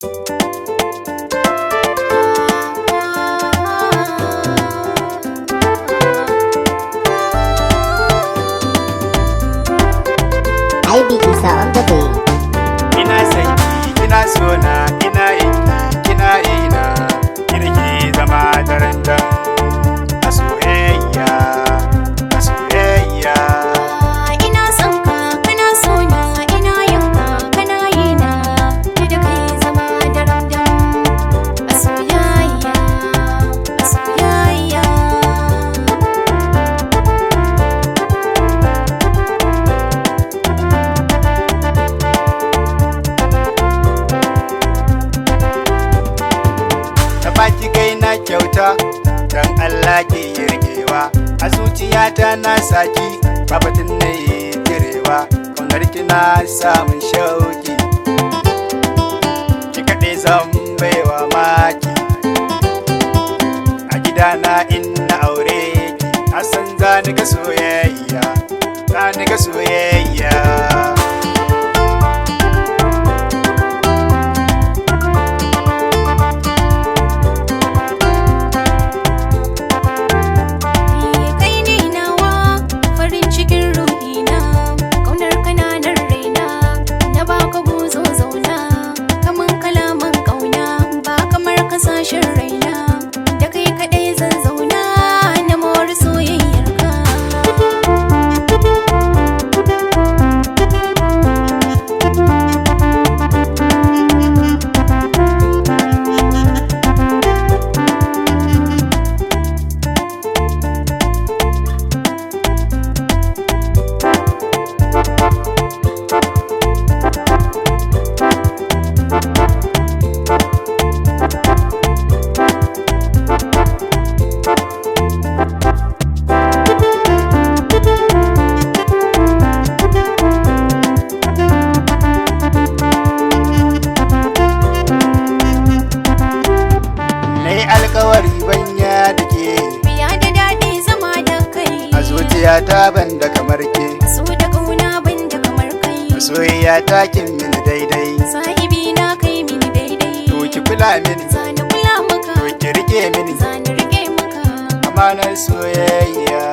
IB Isa on the beat. Ina sanki, kina sona, ina yinki, kina ina, kirki zama darandan a soyayya, a soyayya. Ina son ka, kana sona, ina yanka, kana yina, da kai zama darandan a soyayya, a soyayya. Baki kai na kyauta dan Allah ke yargewa a zuciyata na saki babatin na yi tirewa kaunar kina samun shauki ki kaɗai zan baiwa maki a gidana in na aure ki a san za ni ga soyayya, za ni ga soyayya. Sashen raina da kai kaɗai zan zauna na mori soyayyarka. Alkawari banya da ke Biya da daɗi zama da kai a zuciyata ban da kamar ke, so da ƙauna ban da kamar kai. soyayya ta kin mini daidai, Sahibi na kai mini daidai. to ki kula mini, Zani kula maka, to ki rike mini zani rike maka. amanar soyayya.